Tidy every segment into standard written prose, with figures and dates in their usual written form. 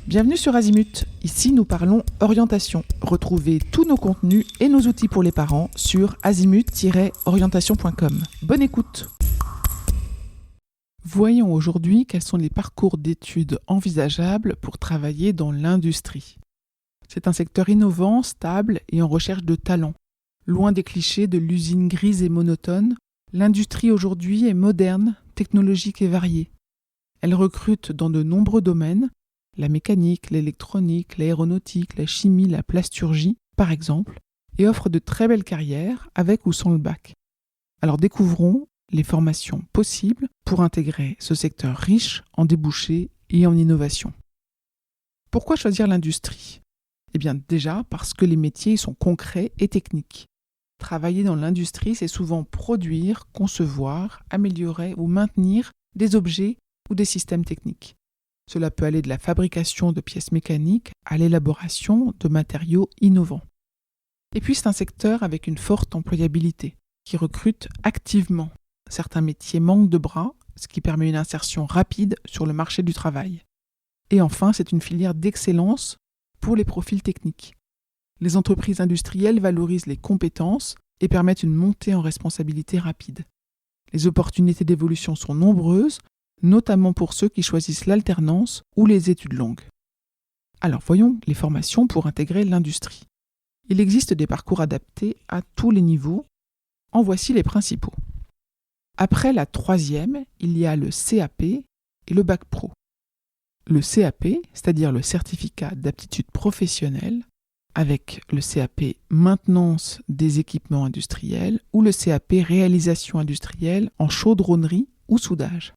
Bienvenue sur Azimut, ici nous parlons orientation. Retrouvez tous nos contenus et nos outils pour les parents sur azimut-orientation.com. Bonne écoute. Voyons aujourd'hui quels sont les parcours d'études envisageables pour travailler dans l'industrie. C'est un secteur innovant, stable et en recherche de talent. Loin des clichés de l'usine grise et monotone, l'industrie aujourd'hui est moderne, technologique et variée. Elle recrute dans de nombreux domaines, la mécanique, l'électronique, l'aéronautique, la chimie, la plasturgie, par exemple, et offre de très belles carrières avec ou sans le bac. Alors découvrons les formations possibles pour intégrer ce secteur riche en débouchés et en innovation. Pourquoi choisir l'industrie ? Eh bien déjà parce que les métiers sont concrets et techniques. Travailler dans l'industrie, c'est souvent produire, concevoir, améliorer ou maintenir des objets ou des systèmes techniques. Cela peut aller de la fabrication de pièces mécaniques à l'élaboration de matériaux innovants. Et puis c'est un secteur avec une forte employabilité, qui recrute activement. Certains métiers manquent de bras, ce qui permet une insertion rapide sur le marché du travail. Et enfin, c'est une filière d'excellence pour les profils techniques. Les entreprises industrielles valorisent les compétences et permettent une montée en responsabilité rapide. Les opportunités d'évolution sont nombreuses, notamment pour ceux qui choisissent l'alternance ou les études longues. Alors voyons les formations pour intégrer l'industrie. Il existe des parcours adaptés à tous les niveaux. En voici les principaux. Après la troisième, il y a le CAP et le Bac Pro. Le CAP, c'est-à-dire le certificat d'aptitude professionnelle, avec le CAP maintenance des équipements industriels ou le CAP réalisation industrielle en chaudronnerie ou soudage.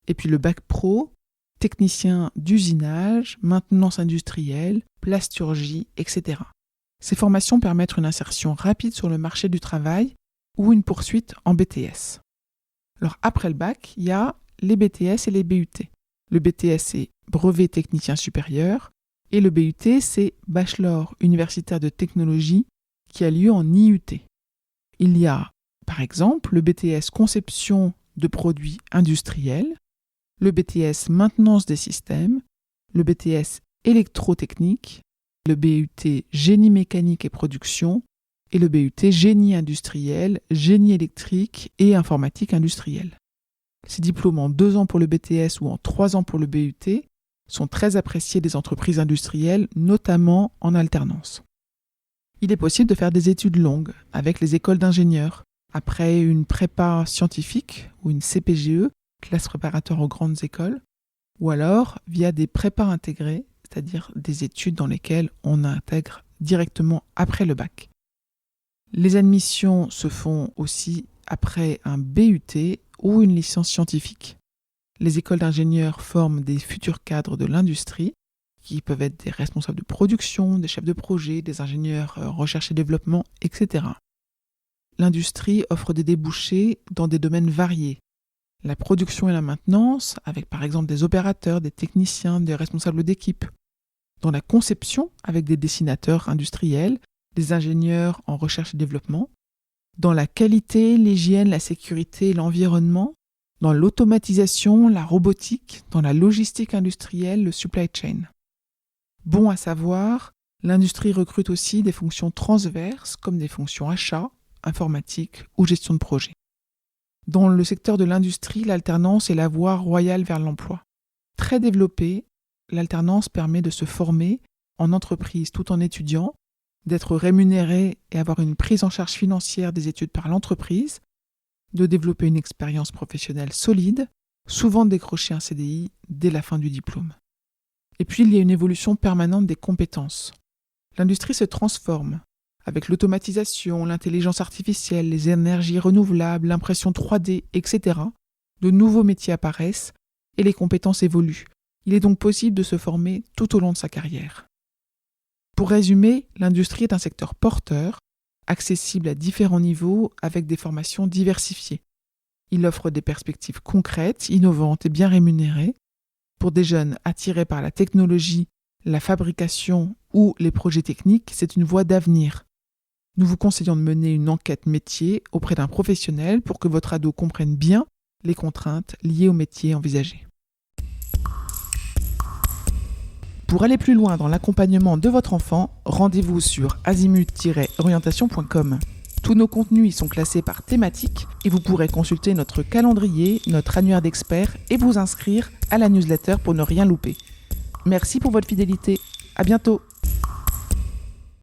Et puis le Bac Pro, technicien d'usinage, maintenance industrielle, plasturgie, etc. Ces formations permettent une insertion rapide sur le marché du travail ou une poursuite en BTS. Alors après le bac, il y a les BTS et les BUT. Le BTS, c'est brevet technicien supérieur et le BUT, c'est bachelor universitaire de technologie qui a lieu en IUT. Il y a, par exemple, le BTS conception de produits industriels, le BTS maintenance des systèmes, le BTS électrotechnique, le BUT génie mécanique et production et le BUT génie industriel, génie électrique et informatique industrielle. Ces diplômes en 2 ans pour le BTS ou en 3 ans pour le BUT sont très appréciés des entreprises industrielles, notamment en alternance. Il est possible de faire des études longues avec les écoles d'ingénieurs, après une prépa scientifique ou une CPGE, classe préparatoire aux grandes écoles, ou alors via des prépas intégrés, c'est-à-dire des études dans lesquelles on intègre directement après le bac. Les admissions se font aussi après un BUT ou une licence scientifique. Les écoles d'ingénieurs forment des futurs cadres de l'industrie, qui peuvent être des responsables de production, des chefs de projet, des ingénieurs recherche et développement, etc. L'industrie offre des débouchés dans des domaines variés. La production et la maintenance, avec par exemple des opérateurs, des techniciens, des responsables d'équipe. Dans la conception, avec des dessinateurs industriels, des ingénieurs en recherche et développement. Dans la qualité, l'hygiène, la sécurité et l'environnement. Dans l'automatisation, la robotique. Dans la logistique industrielle, le supply chain. Bon à savoir, l'industrie recrute aussi des fonctions transverses comme des fonctions achat, informatique ou gestion de projet. Dans le secteur de l'industrie, l'alternance est la voie royale vers l'emploi. Très développée, l'alternance permet de se former en entreprise tout en étudiant, d'être rémunéré et avoir une prise en charge financière des études par l'entreprise, de développer une expérience professionnelle solide, souvent décrocher un CDI dès la fin du diplôme. Et puis il y a une évolution permanente des compétences. L'industrie se transforme. Avec l'automatisation, l'intelligence artificielle, les énergies renouvelables, l'impression 3D, etc., de nouveaux métiers apparaissent et les compétences évoluent. Il est donc possible de se former tout au long de sa carrière. Pour résumer, l'industrie est un secteur porteur, accessible à différents niveaux avec des formations diversifiées. Il offre des perspectives concrètes, innovantes et bien rémunérées pour des jeunes attirés par la technologie, la fabrication ou les projets techniques. C'est une voie d'avenir. Nous vous conseillons de mener une enquête métier auprès d'un professionnel pour que votre ado comprenne bien les contraintes liées au métier envisagé. Pour aller plus loin dans l'accompagnement de votre enfant, rendez-vous sur azimut-orientation.com. Tous nos contenus y sont classés par thématique et vous pourrez consulter notre calendrier, notre annuaire d'experts et vous inscrire à la newsletter pour ne rien louper. Merci pour votre fidélité. À bientôt.